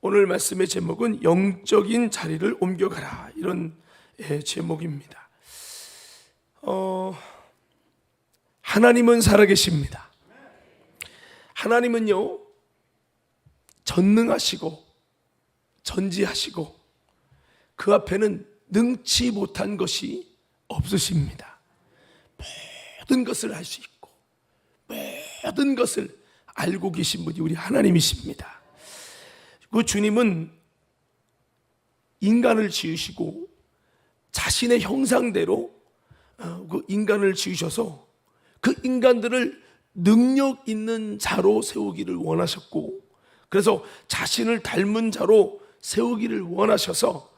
오늘 말씀의 제목은 영적인 자리를 옮겨가라, 이런 제목입니다. 하나님은 살아계십니다. 하나님은요, 전능하시고 전지하시고 그 앞에는 능치 못한 것이 없으십니다. 모든 것을 알 수 있고 모든 것을 알고 계신 분이 우리 하나님이십니다. 그 주님은 인간을 지으시고 자신의 형상대로 그 인간을 지으셔서 그 인간들을 능력 있는 자로 세우기를 원하셨고, 그래서 자신을 닮은 자로 세우기를 원하셔서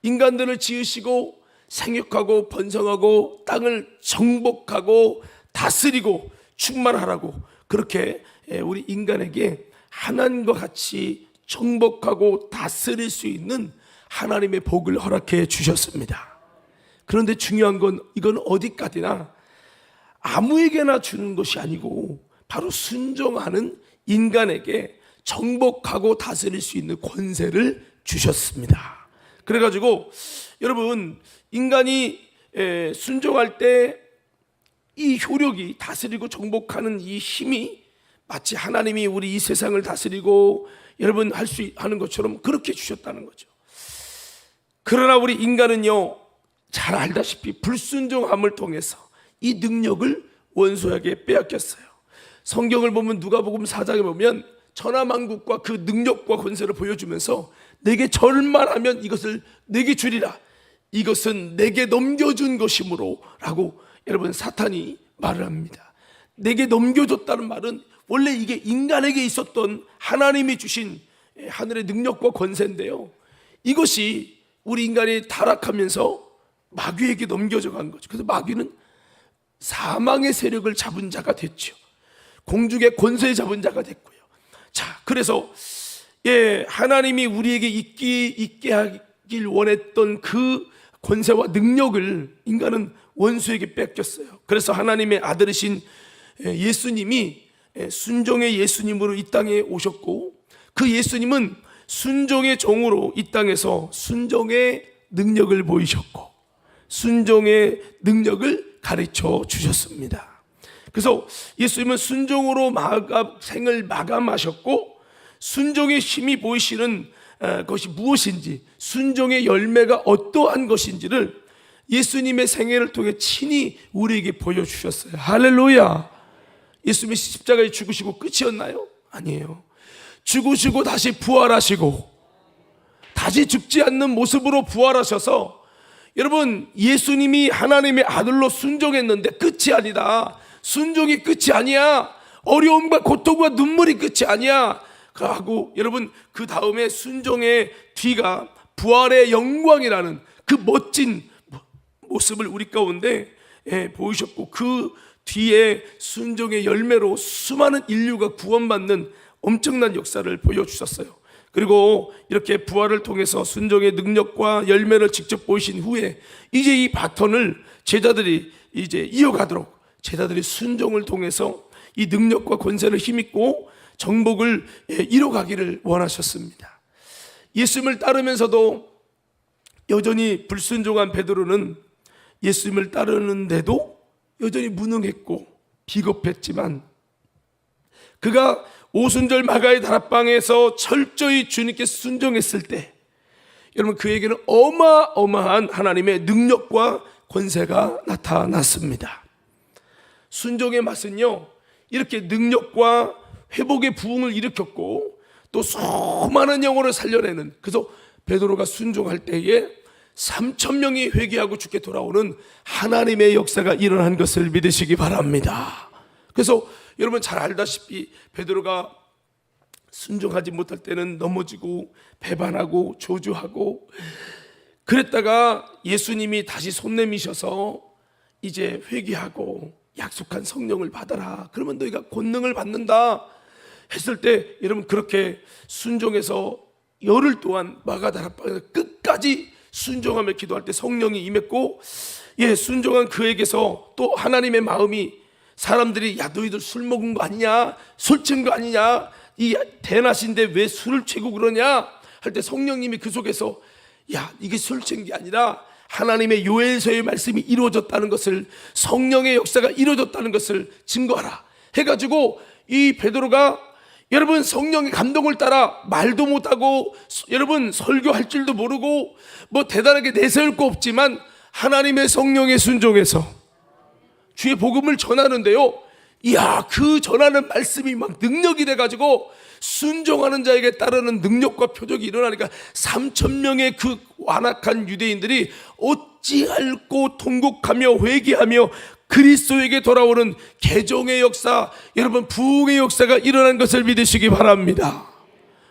인간들을 지으시고 생육하고 번성하고 땅을 정복하고 다스리고 충만하라고, 그렇게 우리 인간에게 하나님과 같이 정복하고 다스릴 수 있는 하나님의 복을 허락해 주셨습니다. 그런데 중요한 건 이건 어디까지나 아무에게나 주는 것이 아니고 바로 순종하는 인간에게 정복하고 다스릴 수 있는 권세를 주셨습니다. 그래가지고 여러분, 인간이 순종할 때 이 효력이, 다스리고 정복하는 이 힘이 마치 하나님이 우리 이 세상을 다스리고 여러분 하는 것처럼 그렇게 주셨다는 거죠. 그러나 우리 인간은요, 잘 알다시피 불순종함을 통해서 이 능력을 원수에게 빼앗겼어요. 성경을 보면, 누가복음 4장에 보면 천하만국과 그 능력과 권세를 보여주면서 내게 절만 하면 이것을 내게 주리라, 이것은 내게 넘겨준 것이므로 라고 여러분 사탄이 말을 합니다. 내게 넘겨줬다는 말은 원래 이게 인간에게 있었던 하나님이 주신 하늘의 능력과 권세인데요, 이것이 우리 인간이 타락하면서 마귀에게 넘겨져 간 거죠. 그래서 마귀는 사망의 세력을 잡은 자가 됐죠. 공중의 권세 잡은 자가 됐고요. 자, 그래서 하나님이 우리에게 있게 하길 원했던 그 권세와 능력을 인간은 원수에게 뺏겼어요. 그래서 하나님의 아들이신 예수님이 순종의 예수님으로 이 땅에 오셨고, 그 예수님은 순종의 종으로 이 땅에서 순종의 능력을 보이셨고 순종의 능력을 가르쳐 주셨습니다. 그래서 예수님은 순종으로 생을 마감하셨고, 순종의 힘이 보이시는 것이 무엇인지, 순종의 열매가 어떠한 것인지를 예수님의 생애를 통해 친히 우리에게 보여주셨어요. 할렐루야. 예수님이 십자가에 죽으시고 끝이었나요? 아니에요. 죽으시고 다시 부활하시고 다시 죽지 않는 모습으로 부활하셔서, 여러분, 예수님이 하나님의 아들로 순종했는데 끝이 아니다. 순종이 끝이 아니야. 어려움과 고통과 눈물이 끝이 아니야 하고, 여러분, 그 다음에 순종의 뒤가 부활의 영광이라는 그 멋진 모습을 우리 가운데 보이셨고, 그 뒤에 순종의 열매로 수많은 인류가 구원받는 엄청난 역사를 보여주셨어요. 그리고 이렇게 부활을 통해서 순종의 능력과 열매를 직접 보이신 후에 이제 이 바톤을 제자들이 이제 이어가도록, 제자들이 순종을 통해서 이 능력과 권세를 힘입고 정복을 이뤄가기를 원하셨습니다. 예수님을 따르면서도 여전히 불순종한 베드로는 예수님을 따르는데도 여전히 무능했고 비겁했지만, 그가 오순절 마가의 다락방에서 철저히 주님께 순종했을 때, 여러분, 그에게는 어마어마한 하나님의 능력과 권세가 나타났습니다. 순종의 맛은요, 이렇게 능력과 회복의 부흥을 일으켰고 또 수많은 영혼을 살려내는, 그래서 베드로가 순종할 때에 3,000명이 회개하고 죽게 돌아오는 하나님의 역사가 일어난 것을 믿으시기 바랍니다. 그래서 여러분 잘 알다시피 베드로가 순종하지 못할 때는 넘어지고 배반하고 저주하고 그랬다가 예수님이 다시 손 내미셔서 이제 회개하고 약속한 성령을 받아라, 그러면 너희가 권능을 받는다 했을 때, 여러분, 그렇게 순종해서 열흘 동안 마가다락방에서 끝까지 순종하며 기도할 때 성령이 임했고, 순종한 그에게서 또 하나님의 마음이, 사람들이 야 너희들 술 먹은 거 아니냐, 술 친 거 아니냐, 이 대낮인데 왜 술을 취고 그러냐 할 때 성령님이 그 속에서 야, 이게 술취한 게 아니라 하나님의 요엘서의 말씀이 이루어졌다는 것을, 성령의 역사가 이루어졌다는 것을 증거하라 해가지고, 이 베드로가 여러분 성령의 감동을 따라 말도 못하고 여러분 설교할 줄도 모르고 뭐 대단하게 내세울 거 없지만 하나님의 성령에 순종해서 주의 복음을 전하는데요, 이야, 그 전하는 말씀이 막 능력이 돼가지고 순종하는 자에게 따르는 능력과 표적이 일어나니까 3,000명의 그 완악한 유대인들이 어찌할꼬 통곡하며 회개하며 그리스도에게 돌아오는 개종의 역사, 여러분 부흥의 역사가 일어난 것을 믿으시기 바랍니다.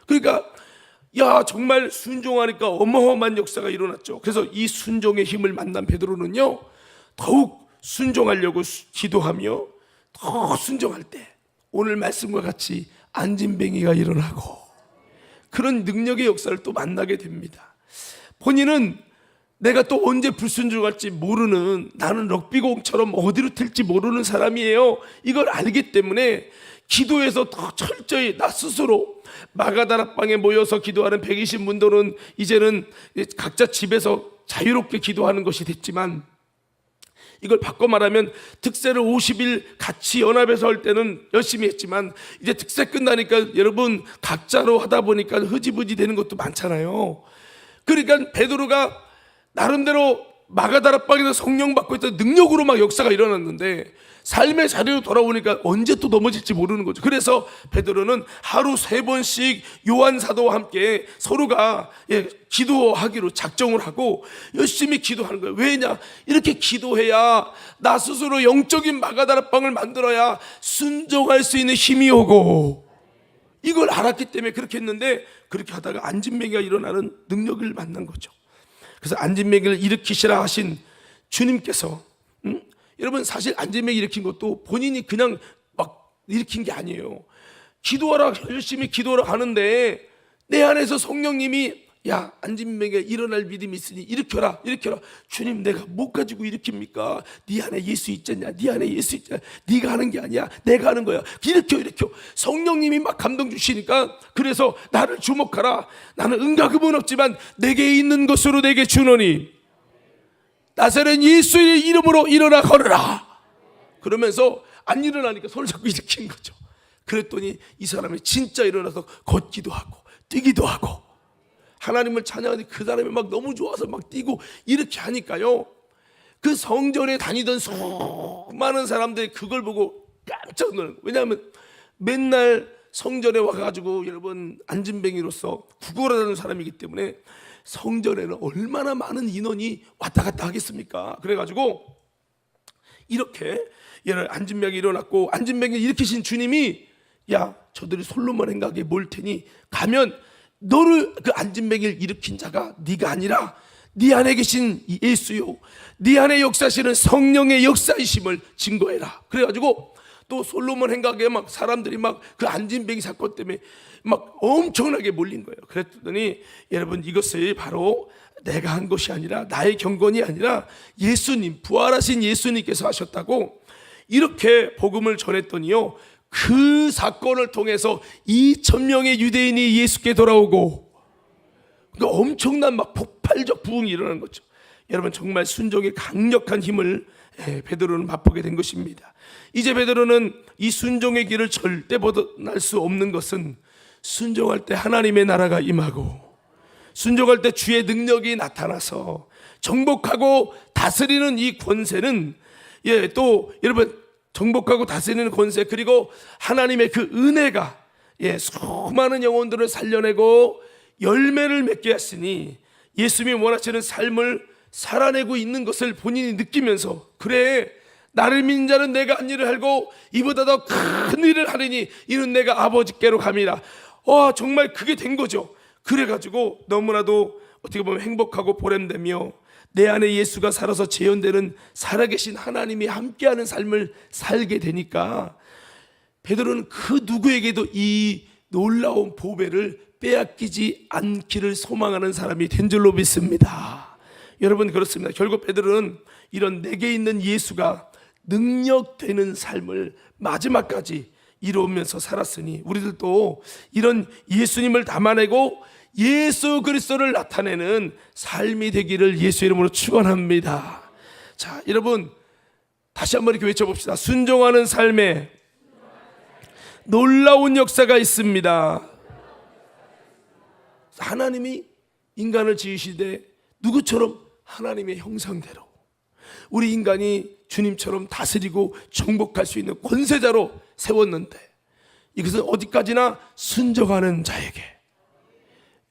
그러니까 야, 정말 순종하니까 어마어마한 역사가 일어났죠. 그래서 이 순종의 힘을 만난 베드로는요, 더욱 순종하려고 기도하며 더 순종할 때 오늘 말씀과 같이 안진뱅이가 일어나고 그런 능력의 역사를 또 만나게 됩니다. 본인은 내가 또 언제 불순종할지 모르는, 나는 럭비공처럼 어디로 튈지 모르는 사람이에요. 이걸 알기 때문에 기도에서 더 철저히 나 스스로, 마가다락방에 모여서 기도하는 120문도는 이제는 각자 집에서 자유롭게 기도하는 것이 됐지만, 이걸 바꿔 말하면 득세를 50일 같이 연합해서 할 때는 열심히 했지만 이제 득세 끝나니까 여러분 각자로 하다 보니까 흐지부지 되는 것도 많잖아요. 그러니까 베드로가 나름대로 마가다락방에서 성령 받고 있던 능력으로 막 역사가 일어났는데 삶의 자리로 돌아오니까 언제 또 넘어질지 모르는 거죠. 그래서 베드로는 하루 3번씩 요한 사도와 함께 서로가 기도하기로 작정을 하고 열심히 기도하는 거예요. 왜냐? 이렇게 기도해야 나 스스로 영적인 마가다락방을 만들어야 순종할 수 있는 힘이 오고, 이걸 알았기 때문에 그렇게 했는데, 그렇게 하다가 안진뱅이가 일어나는 능력을 만난 거죠. 그래서 안진뱅이를 일으키시라 하신 주님께서, 여러분 사실 안진뱅이 일으킨 것도 본인이 그냥 막 일으킨 게 아니에요. 기도하라, 열심히 기도하러 가는데 내 안에서 성령님이 야, 안진뱅이가 일어날 믿음이 있으니 일으켜라, 일으켜라. 주님, 내가 못 가지고 일으킵니까? 네 안에 예수 있잖냐, 네 안에 예수 있잖냐, 네가 하는 게 아니야, 내가 하는 거야. 일으켜. 성령님이 막 감동 주시니까, 그래서 나를 주목하라. 나는 은가금은 없지만 내게 있는 것으로 내게 주노니 나사렛 예수의 이름으로 일어나 걸으라. 그러면서 안 일어나니까 손을 잡고 일으킨 거죠. 그랬더니 이 사람이 진짜 일어나서 걷기도 하고 뛰기도 하고 하나님을 찬양하니 그 사람이 막 너무 좋아서 막 뛰고 이렇게 하니까요, 그 성전에 다니던 수많은 사람들이 그걸 보고 깜짝 놀란 거예요. 왜냐하면 맨날 성전에 와가지고 여러분 안진뱅이로서 구걸하는 사람이기 때문에 성전에는 얼마나 많은 인원이 왔다 갔다 하겠습니까? 그래가지고 이렇게 안진뱅이 일어났고, 안진뱅이 일으키신 주님이 야, 저들이 솔로몬 행각에 몰 테니 가면 너를, 그 안진뱅이를 일으킨 자가 네가 아니라 네 안에 계신 예수요, 네 안에 역사하시는 성령의 역사이심을 증거해라. 그래가지고 또 솔로몬 행각에 막 사람들이 막 그 안진뱅이 사건 때문에 막 엄청나게 몰린 거예요. 그랬더니 여러분, 이것을 바로 내가 한 것이 아니라, 나의 경건이 아니라 예수님, 부활하신 예수님께서 하셨다고 이렇게 복음을 전했더니요, 그 사건을 통해서 2,000명의 유대인이 예수께 돌아오고, 그러니까 엄청난 막 폭발적 부흥이 일어나는 거죠. 여러분, 정말 순종의 강력한 힘을 베드로는 맛보게 된 것입니다. 이제 베드로는 이 순종의 길을 절대 벗어날 수 없는 것은, 순종할 때 하나님의 나라가 임하고, 순종할 때 주의 능력이 나타나서 정복하고 다스리는 이 권세는, 또 여러분, 정복하고 다스리는 권세, 그리고 하나님의 그 은혜가 수많은 영혼들을 살려내고 열매를 맺게 했으니 예수님이 원하시는 삶을 살아내고 있는 것을 본인이 느끼면서, 그래, 나를 믿는 자는 내가 한 일을 하고 이보다 더 큰 일을 하리니 이는 내가 아버지께로 감이라. 정말 그게 된 거죠. 그래가지고 너무나도 어떻게 보면 행복하고 보람되며 내 안에 예수가 살아서 재현되는 살아계신 하나님이 함께하는 삶을 살게 되니까 베드로는 그 누구에게도 이 놀라운 보배를 빼앗기지 않기를 소망하는 사람이 된 줄로 믿습니다. 여러분, 그렇습니다. 결국 베드로는 이런 내게 있는 예수가 능력되는 삶을 마지막까지 이루면서 살았으니 우리들도 이런 예수님을 담아내고 예수 그리스도를 나타내는 삶이 되기를 예수 이름으로 축원합니다. 자, 여러분 다시 한번 이렇게 외쳐봅시다. 순종하는 삶에 놀라운 역사가 있습니다. 하나님이 인간을 지으시되 누구처럼? 하나님의 형상대로 우리 인간이 주님처럼 다스리고 정복할 수 있는 권세자로 세웠는데, 이것은 어디까지나 순종하는 자에게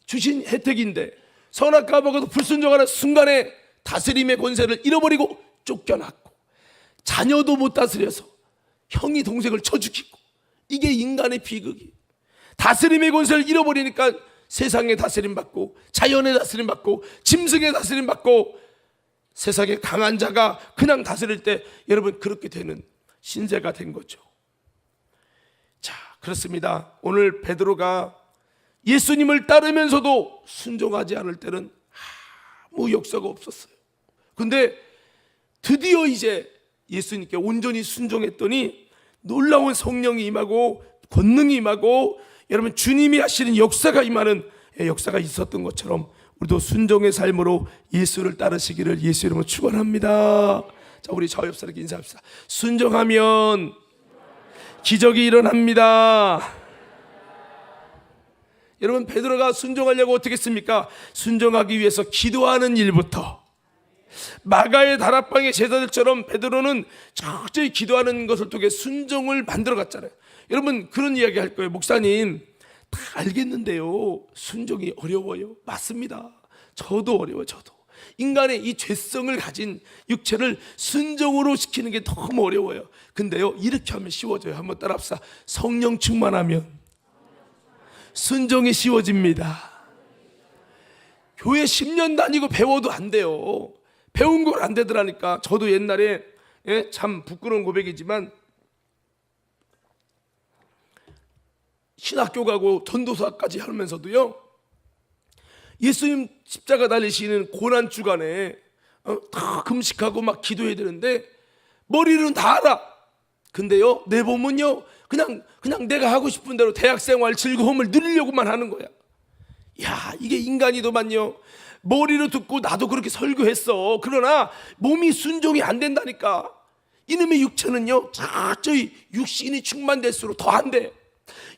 주신 혜택인데, 선악과 먹어도 불순종하는 순간에 다스림의 권세를 잃어버리고 쫓겨났고, 자녀도 못 다스려서 형이 동생을 쳐 죽이고, 이게 인간의 비극이. 다스림의 권세를 잃어버리니까 세상의 다스림 받고, 자연의 다스림 받고, 짐승의 다스림 받고, 세상의 강한 자가 그냥 다스릴 때 여러분 그렇게 되는 신세가 된 거죠. 자, 그렇습니다. 오늘 베드로가 예수님을 따르면서도 순종하지 않을 때는 아무 역사가 없었어요. 근데 드디어 이제 예수님께 온전히 순종했더니 놀라운 성령이 임하고 권능이 임하고, 여러분 주님이 하시는 역사가 임하는 역사가 있었던 것처럼 우리도 순종의 삶으로 예수를 따르시기를 예수 이름으로 축원합니다. 자, 우리 저 옆 사람에게 인사합시다. 순종하면 기적이 일어납니다. 여러분 베드로가 순종하려고 어떻게 했습니까? 순종하기 위해서 기도하는 일부터, 마가의 다락방의 제자들처럼 베드로는 철저히 기도하는 것을 통해 순종을 만들어 갔잖아요. 여러분 그런 이야기 할 거예요. 목사님 다 알겠는데요, 순종이 어려워요. 맞습니다. 저도 어려워요. 저도 인간의 이 죄성을 가진 육체를 순종으로 시키는 게 너무 어려워요. 근데요 이렇게 하면 쉬워져요. 한번 따라합시다. 성령 충만하면 순종이 쉬워집니다. 교회 10년 다니고 배워도 안 돼요. 배운 걸 안 되더라니까. 저도 옛날에 참 부끄러운 고백이지만 신학교 가고 전도사까지 하면서도요, 예수님 십자가 달리시는 고난 주간에 다 금식하고 막 기도해야 되는데 머리는 다 알아. 근데요 내 몸은요 그냥 내가 하고 싶은 대로 대학생활 즐거움을 누리려고만 하는 거야. 야, 이게 인간이더만요. 머리로 듣고 나도 그렇게 설교했어. 그러나 몸이 순종이 안 된다니까. 이놈의 육체는요 철저히 육신이 충만될수록 더 안 돼.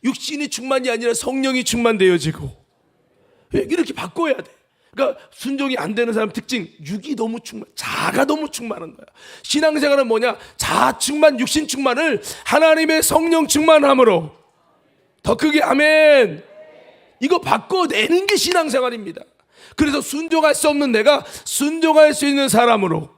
육신이 충만이 아니라 성령이 충만되어지고, 이렇게 바꿔야 돼. 그러니까 순종이 안 되는 사람 특징, 육이 너무 자가 너무 충만한 거야. 신앙생활은 뭐냐? 자 충만, 육신 충만을 하나님의 성령 충만함으로, 더 크게 아멘. 이거 바꿔내는 게 신앙생활입니다. 그래서 순종할 수 없는 내가 순종할 수 있는 사람으로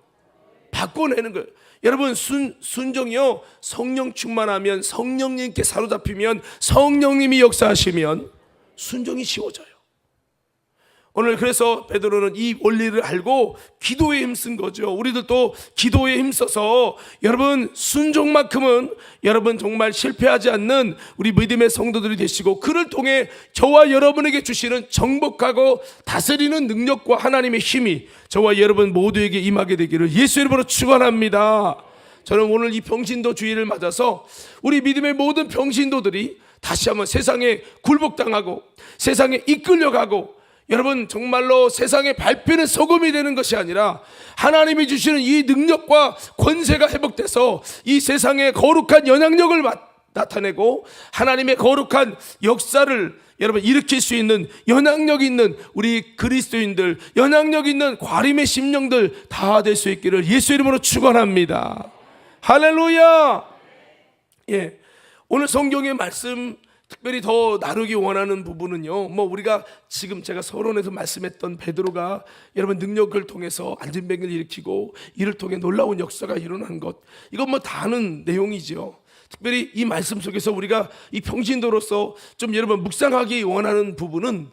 바꿔내는 거예요. 여러분 순종이요, 성령 충만하면, 성령님께 사로잡히면, 성령님이 역사하시면 순종이 쉬워져요. 오늘 그래서 베드로는 이 원리를 알고 기도에 힘쓴 거죠. 우리들도 기도에 힘써서 여러분 순종만큼은 여러분 정말 실패하지 않는 우리 믿음의 성도들이 되시고, 그를 통해 저와 여러분에게 주시는 정복하고 다스리는 능력과 하나님의 힘이 저와 여러분 모두에게 임하게 되기를 예수 이름으로 축원합니다. 저는 오늘 이 평신도 주일을 맞아서 우리 믿음의 모든 평신도들이 다시 한번 세상에 굴복당하고 세상에 이끌려가고, 여러분 정말로 세상에 밟히는 소금이 되는 것이 아니라 하나님이 주시는 이 능력과 권세가 회복돼서 이 세상의 거룩한 영향력을 나타내고 하나님의 거룩한 역사를 여러분 일으킬 수 있는 영향력 있는 우리 그리스도인들, 영향력 있는 과림의 심령들 다 될 수 있기를 예수 이름으로 축원합니다. 할렐루야. 예, 오늘 성경의 말씀 특별히 더 나누기 원하는 부분은요, 우리가 지금 제가 서론에서 말씀했던 베드로가 여러분 능력을 통해서 안진뱅이를 일으키고 이를 통해 놀라운 역사가 일어난 것, 이건 다 아는 내용이죠. 특별히 이 말씀 속에서 우리가 이 평신도로서 좀 여러분 묵상하기 원하는 부분은,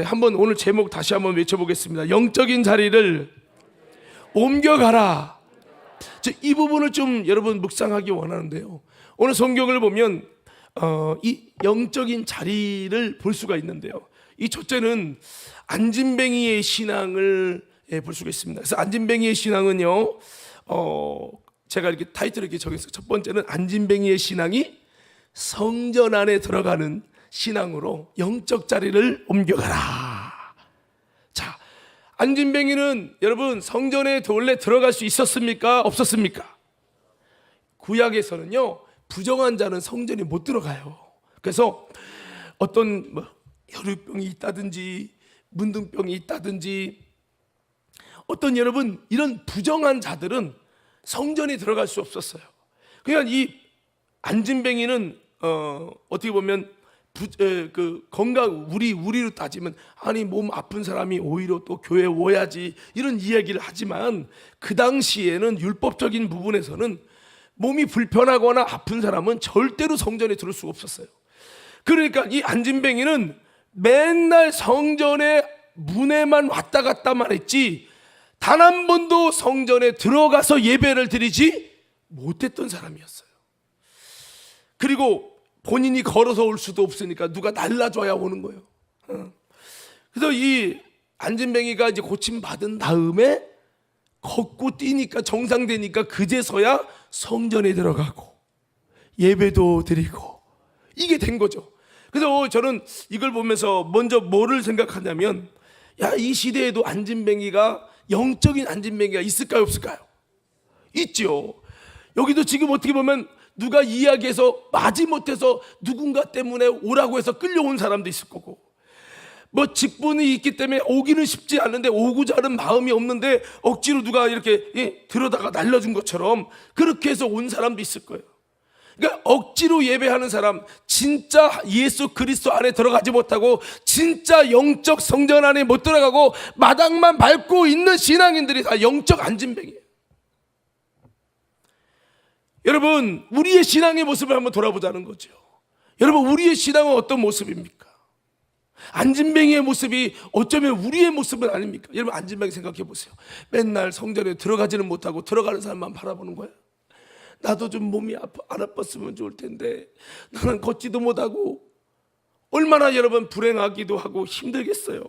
한번 오늘 제목 다시 한번 외쳐보겠습니다. 영적인 자리를 옮겨가라. 이 부분을 좀 여러분 묵상하기 원하는데요, 오늘 성경을 보면 이 영적인 자리를 볼 수가 있는데요, 이 첫째는 안진뱅이의 신앙을 볼 수가 있습니다. 그래서 안진뱅이의 신앙은요, 제가 이렇게 타이틀을 이렇게 정했어요. 첫 번째는 안진뱅이의 신앙이 성전 안에 들어가는 신앙으로 영적 자리를 옮겨가라. 안진뱅이는 여러분 성전에 원래 들어갈 수 있었습니까? 없었습니까? 구약에서는요, 부정한 자는 성전에 못 들어가요. 그래서 어떤 혈유병이 있다든지 문둥병이 있다든지 어떤 여러분 이런 부정한 자들은 성전에 들어갈 수 없었어요. 그러니까 이 안진뱅이는 어떻게 보면 건강 우리로 따지면 아니 몸 아픈 사람이 오히려 또 교회에 와야지 이런 이야기를 하지만 그 당시에는 율법적인 부분에서는 몸이 불편하거나 아픈 사람은 절대로 성전에 들을 수가 없었어요. 그러니까 이 안진뱅이는 맨날 성전의 문에만 왔다 갔다만 했지 단 한 번도 성전에 들어가서 예배를 드리지 못했던 사람이었어요. 그리고 본인이 걸어서 올 수도 없으니까 누가 날라줘야 오는 거예요. 그래서 이 안진뱅이가 이제 고침 받은 다음에 걷고 뛰니까 정상되니까 그제서야 성전에 들어가고 예배도 드리고 이게 된 거죠. 그래서 저는 이걸 보면서 먼저 뭐를 생각하냐면 야, 이 시대에도 안진뱅이가 영적인 안진뱅이가 있을까요, 없을까요? 있죠. 여기도 지금 어떻게 보면 누가 이야기해서 마지못해서 누군가 때문에 오라고 해서 끌려온 사람도 있을 거고 뭐 직분이 있기 때문에 오기는 쉽지 않은데 오고자 하는 마음이 없는데 억지로 누가 이렇게 들어다가 날려준 것처럼 그렇게 해서 온 사람도 있을 거예요. 그러니까 억지로 예배하는 사람, 진짜 예수 그리스도 안에 들어가지 못하고 진짜 영적 성전 안에 못 들어가고 마당만 밟고 있는 신앙인들이 다 영적 안진뱅이에요. 여러분, 우리의 신앙의 모습을 한번 돌아보자는 거죠. 여러분, 우리의 신앙은 어떤 모습입니까? 안진뱅이의 모습이 어쩌면 우리의 모습은 아닙니까? 여러분, 안진뱅이 생각해 보세요. 맨날 성전에 들어가지는 못하고 들어가는 사람만 바라보는 거예요. 나도 좀 몸이 안 아팠으면 좋을 텐데 나는 걷지도 못하고 얼마나 여러분 불행하기도 하고 힘들겠어요.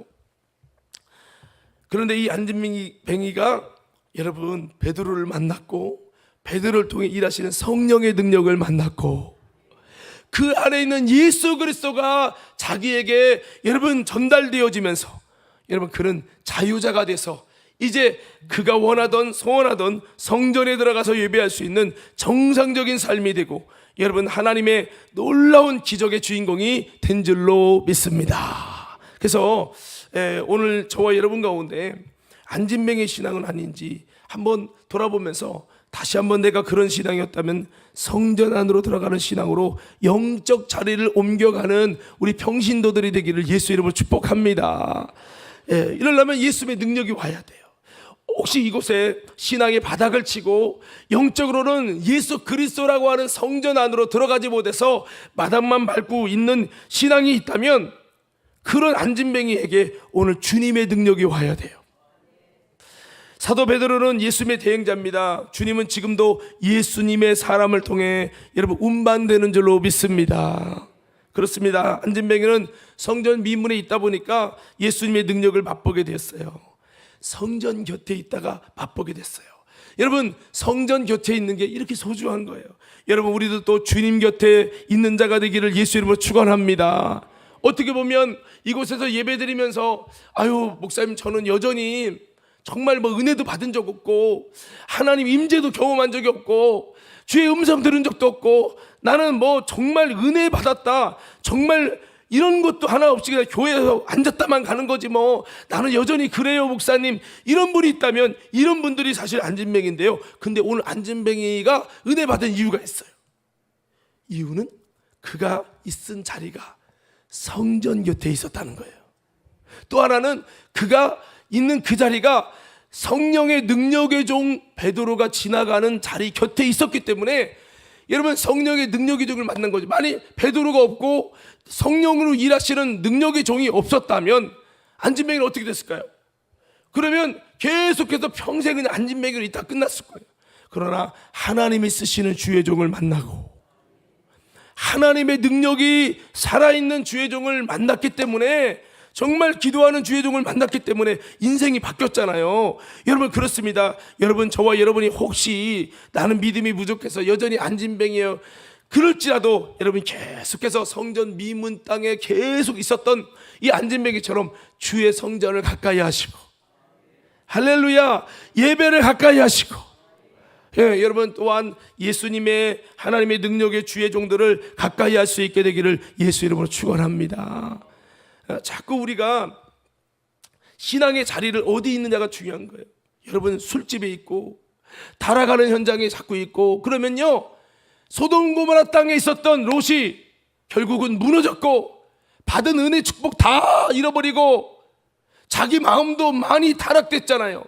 그런데 이 안진뱅이가 여러분 베드로를 만났고 베드로를 통해 일하시는 성령의 능력을 만났고 그 안에 있는 예수 그리스도가 자기에게 여러분 전달되어지면서 여러분 그는 자유자가 돼서 이제 그가 원하던 소원하던 성전에 들어가서 예배할 수 있는 정상적인 삶이 되고 여러분 하나님의 놀라운 기적의 주인공이 된 줄로 믿습니다. 그래서 오늘 저와 여러분 가운데 안진뱅이의 신앙은 아닌지 한번 돌아보면서 다시 한번 내가 그런 신앙이었다면 성전 안으로 들어가는 신앙으로 영적 자리를 옮겨가는 우리 평신도들이 되기를 예수 이름으로 축복합니다. 이러려면 예수의 능력이 와야 돼요. 혹시 이곳에 신앙의 바닥을 치고 영적으로는 예수 그리스도라고 하는 성전 안으로 들어가지 못해서 마당만 밟고 있는 신앙이 있다면 그런 안진뱅이에게 오늘 주님의 능력이 와야 돼요. 사도 베드로는 예수님의 대행자입니다. 주님은 지금도 예수님의 사람을 통해 여러분 운반되는 줄로 믿습니다. 그렇습니다. 안진뱅이는 성전 미문에 있다 보니까 예수님의 능력을 맛보게 되었어요. 성전 곁에 있다가 맛보게 됐어요. 여러분 성전 곁에 있는 게 이렇게 소중한 거예요. 여러분 우리도 또 주님 곁에 있는 자가 되기를 예수 이름으로 축원합니다. 어떻게 보면 이곳에서 예배드리면서 아유 목사님 저는 여전히 정말 은혜도 받은 적 없고 하나님 임재도 경험한 적이 없고 주의 음성 들은 적도 없고 나는 정말 은혜 받았다 정말 이런 것도 하나 없이 그냥 교회에서 앉았다만 가는 거지 나는 여전히 그래요 목사님 이런 분이 있다면 이런 분들이 사실 안진뱅이인데요. 근데 오늘 안진뱅이가 은혜 받은 이유가 있어요. 이유는 그가 있은 자리가 성전 곁에 있었다는 거예요. 또 하나는 그가 있는 그 자리가 성령의 능력의 종 베드로가 지나가는 자리 곁에 있었기 때문에 여러분 성령의 능력의 종을 만난 거죠. 만약 베드로가 없고 성령으로 일하시는 능력의 종이 없었다면 안진뱅이는 어떻게 됐을까요? 그러면 계속해서 평생 그냥 안진뱅이로 있다 끝났을 거예요. 그러나 하나님이 쓰시는 주의 종을 만나고 하나님의 능력이 살아있는 주의 종을 만났기 때문에 정말 기도하는 주의 종을 만났기 때문에 인생이 바뀌었잖아요. 여러분 그렇습니다. 여러분 저와 여러분이 혹시 나는 믿음이 부족해서 여전히 안진뱅이에요 그럴지라도 여러분 계속해서 성전 미문 땅에 계속 있었던 이 안진뱅이처럼 주의 성전을 가까이 하시고 할렐루야. 예배를 가까이 하시고, 예, 여러분 또한 예수님의 하나님의 능력의 주의 종들을 가까이 할 수 있게 되기를 예수 이름으로 축원합니다. 자꾸 우리가 신앙의 자리를 어디 있느냐가 중요한 거예요. 여러분 술집에 있고 달아가는 현장에 자꾸 있고 그러면요, 소돔 고모라 땅에 있었던 롯이 결국은 무너졌고 받은 은혜 축복 다 잃어버리고 자기 마음도 많이 타락됐잖아요.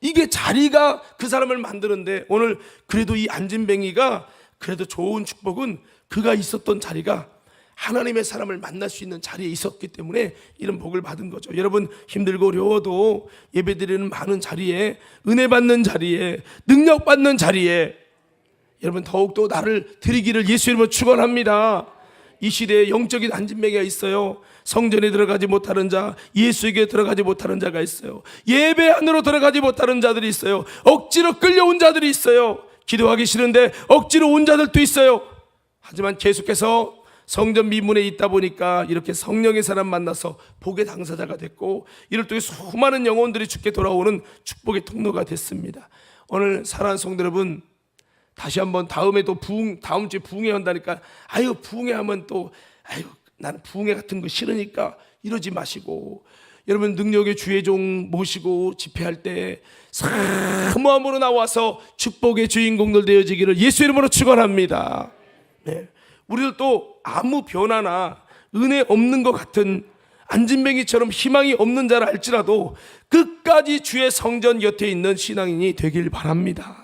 이게 자리가 그 사람을 만드는데, 오늘 그래도 이 안진뱅이가 그래도 좋은 축복은 그가 있었던 자리가 하나님의 사람을 만날 수 있는 자리에 있었기 때문에 이런 복을 받은 거죠. 여러분 힘들고 어려워도 예배드리는 많은 자리에, 은혜 받는 자리에, 능력 받는 자리에 여러분 더욱더 나를 드리기를 예수 이름으로 축원합니다. 이 시대에 영적인 안진뱅이가 있어요. 성전에 들어가지 못하는 자, 예수에게 들어가지 못하는 자가 있어요. 예배 안으로 들어가지 못하는 자들이 있어요. 억지로 끌려온 자들이 있어요. 기도하기 싫은데 억지로 온 자들도 있어요. 하지만 계속해서 성전 미문에 있다 보니까 이렇게 성령의 사람 만나서 복의 당사자가 됐고, 이를 통해 수많은 영혼들이 주께 돌아오는 축복의 통로가 됐습니다. 오늘 사랑하는 성도 여러분, 다시 한번 다음 주에 부흥회 한다니까 아유 부흥회 하면 또 아유 나는 부흥회 같은 거 싫으니까 이러지 마시고, 여러분 능력의 주의 종 모시고 집회할 때 사모함으로 나와서 축복의 주인공들 되어지기를 예수 이름으로 축원합니다. 네. 우리들도 아무 변화나 은혜 없는 것 같은 안진뱅이처럼 희망이 없는 자라 할지라도 끝까지 주의 성전 곁에 있는 신앙인이 되길 바랍니다.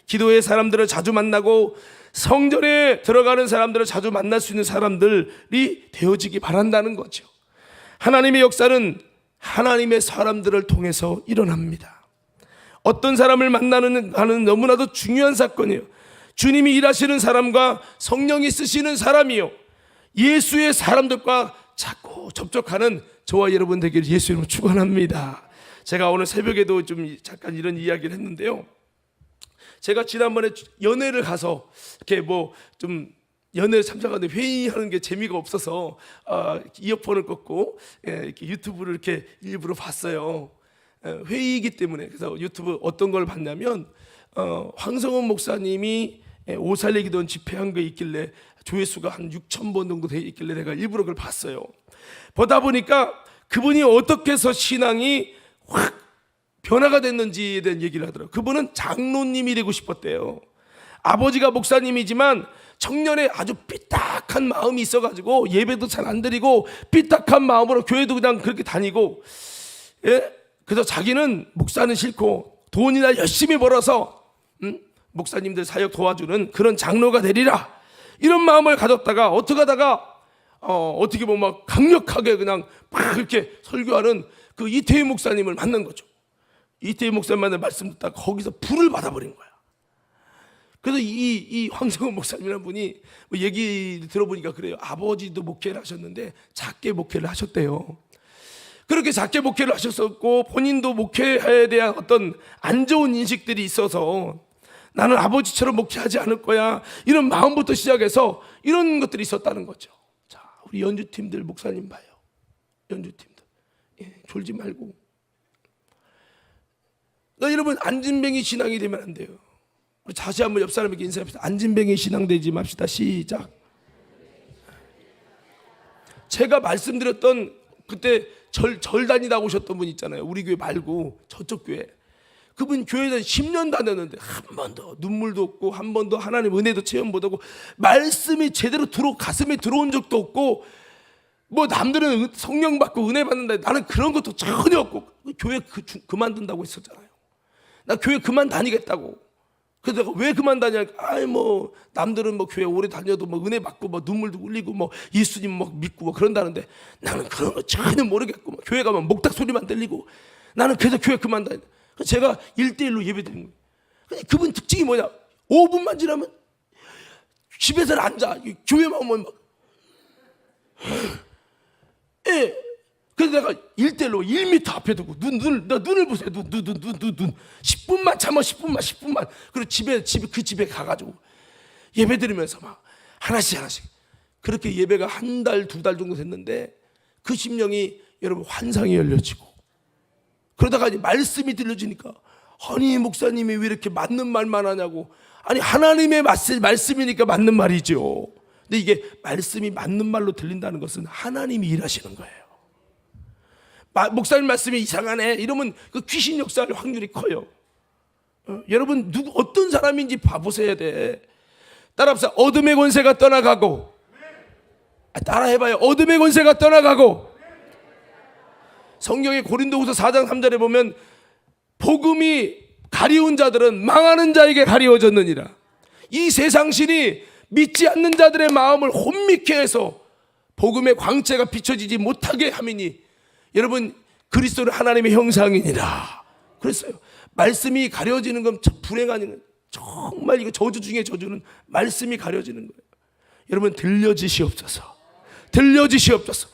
기도의 사람들을 자주 만나고 성전에 들어가는 사람들을 자주 만날 수 있는 사람들이 되어지기 바란다는 거죠. 하나님의 역사는 하나님의 사람들을 통해서 일어납니다. 어떤 사람을 만나는 가는 너무나도 중요한 사건이에요. 주님이 일하시는 사람과 성령이 쓰시는 사람이요, 예수의 사람들과 자꾸 접촉하는 저와 여러분 되기를 예수 이름으로 축원합니다. 제가 오늘 새벽에도 좀 잠깐 이런 이야기를 했는데요, 제가 지난번에 연회를 가서 이렇게 뭐 좀 연회에 참석하는데 회의하는 게 재미가 없어서 이어폰을 꽂고 이렇게 유튜브를 이렇게 일부러 봤어요. 회의이기 때문에. 그래서 유튜브 어떤 걸 봤냐면 황성원 목사님이 오살레 기도원 집회한 거 있길래 조회수가 한 6,000번 정도 돼 있길래 내가 일부러 그걸 봤어요. 보다 보니까 그분이 어떻게 해서 신앙이 확 변화가 됐는지에 대한 얘기를 하더라고요. 그분은 장로님이 되고 싶었대요. 아버지가 목사님이지만 청년에 아주 삐딱한 마음이 있어가지고 예배도 잘 안 드리고 삐딱한 마음으로 교회도 그냥 그렇게 다니고, 예? 그래서 자기는 목사는 싫고 돈이나 열심히 벌어서 목사님들 사역 도와주는 그런 장로가 되리라, 이런 마음을 가졌다가 어떻게 하다가 어떻게 보면 막 강력하게 그냥 막 이렇게 설교하는 그 이태희 목사님을 만난 거죠. 이태희 목사님만의 말씀 듣다가 거기서 불을 받아버린 거야. 그래서 이 황성원 목사님이라는 분이 뭐 얘기 들어보니까 그래요. 아버지도 목회를 하셨는데 작게 목회를 하셨대요. 그렇게 작게 목회를 하셨었고 본인도 목회에 대한 어떤 안 좋은 인식들이 있어서 나는 아버지처럼 목회하지 않을 거야, 이런 마음부터 시작해서 이런 것들이 있었다는 거죠. 자, 우리 연주팀들 목사님 봐요. 연주팀들 졸지 말고. 여러분 안진뱅이 신앙이 되면 안 돼요. 우리 다시 한번 옆 사람에게 인사합시다. 안진뱅이 신앙 되지 맙시다. 시작. 제가 말씀드렸던 그때 절 다니다 오셨던 분 있잖아요. 우리 교회 말고 저쪽 교회. 그분 교회에 10년 다녔는데 한 번도 눈물도 없고 한 번도 하나님 은혜도 체험 못하고 말씀이 제대로 가슴에 들어온 적도 없고, 뭐 남들은 성령 받고 은혜 받는다, 나는 그런 것도 전혀 없고 교회 그만둔다고 했었잖아요. 나 교회 그만 다니겠다고. 그래서 내가 왜 그만 다니냐? 아이 뭐 남들은 뭐 교회 오래 다녀도 뭐 은혜 받고 뭐 눈물도 흘리고 뭐 예수님 뭐 믿고 뭐 그런다는데 나는 그런 거 전혀 모르겠고, 뭐 교회 가면 목탁 소리만 들리고 나는 그래서 교회 그만 다닌다. 그래서 제가 1대1로 예배 드린 거예요. 근데 그분 특징이 뭐냐? 5분만 지나면 집에서 앉아. 교회만 오면 막 예. 그래서 내가 1대1로 1m 앞에 두고 눈을 보세요. 눈 10분만 참아. 10분만. 그리고 그 집에 가가지고 예배 드리면서 막 하나씩 그렇게 예배가 한 달, 2달 정도 됐는데 그 심령이 여러분 환상이 열려지고 그러다가 이제 말씀이 들려지니까 아니 목사님이 왜 이렇게 맞는 말만 하냐고. 아니 하나님의 말씀이니까 맞는 말이죠. 근데 이게 말씀이 맞는 말로 들린다는 것은 하나님이 일하시는 거예요. 목사님 말씀이 이상하네 이러면 그 귀신 역사할 확률이 커요. 여러분 어떤 사람인지 봐보셔야 돼. 따라합시다. 어둠의 권세가 떠나가고. 따라해봐요. 어둠의 권세가 떠나가고. 성경의 고린도후서 4장 3절에 보면 복음이 가리운 자들은 망하는 자에게 가리워졌느니라. 이 세상신이 믿지 않는 자들의 마음을 혼미케 해서 복음의 광채가 비춰지지 못하게 함이니 여러분 그리스도는 하나님의 형상이니라 그랬어요. 말씀이 가려지는 건 불행한 일. 정말 이거 저주 중에 저주는 말씀이 가려지는 거예요. 여러분 들려지시옵소서. 들려지시옵소서.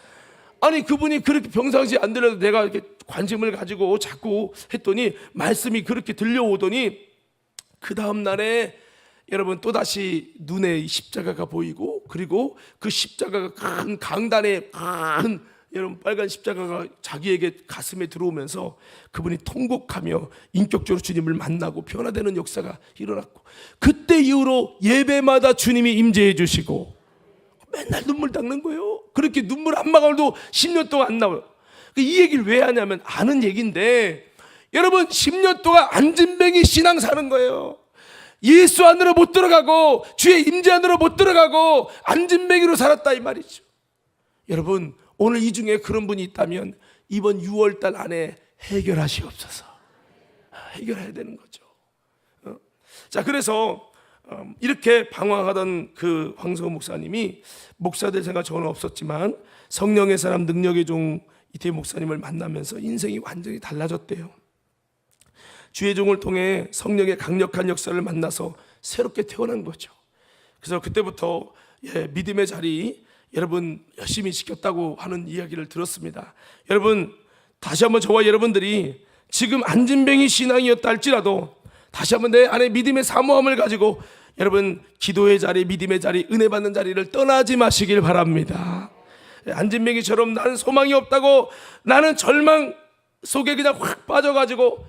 아니 그분이 그렇게 평상시에 안 들려도 내가 이렇게 관심을 가지고 자꾸 했더니 말씀이 그렇게 들려오더니 그 다음 날에 여러분 또다시 눈에 십자가가 보이고 그리고 그 십자가가 큰 강단에 큰 여러분 빨간 십자가가 자기에게 가슴에 들어오면서 그분이 통곡하며 인격적으로 주님을 만나고 변화되는 역사가 일어났고 그때 이후로 예배마다 주님이 임재해 주시고 맨날 눈물 닦는 거예요. 그렇게 눈물 한 방울도 10년 동안 안 나와요. 이 얘기를 왜 하냐면 아는 얘기인데 여러분 10년 동안 안진뱅이 신앙 사는 거예요. 예수 안으로 못 들어가고 주의 임재 안으로 못 들어가고 안진뱅이로 살았다 이 말이죠. 여러분 오늘 이 중에 그런 분이 있다면 이번 6월달 안에 해결하시옵소서. 해결해야 되는 거죠. 자 그래서 이렇게 방황하던 그 황성호 목사님이 목사될 생각 전혀 없었지만 성령의 사람 능력의 종 이태희 목사님을 만나면서 인생이 완전히 달라졌대요. 주의 종을 통해 성령의 강력한 역사를 만나서 새롭게 태어난 거죠. 그래서 그때부터 믿음의 자리 여러분 열심히 지켰다고 하는 이야기를 들었습니다. 여러분 다시 한번 저와 여러분들이 지금 안진뱅이 신앙이었다 할지라도 다시 한번 내 안에 믿음의 사모함을 가지고 여러분 기도의 자리, 믿음의 자리, 은혜 받는 자리를 떠나지 마시길 바랍니다. 안진뱅이처럼 나는 소망이 없다고 나는 절망 속에 그냥 확 빠져가지고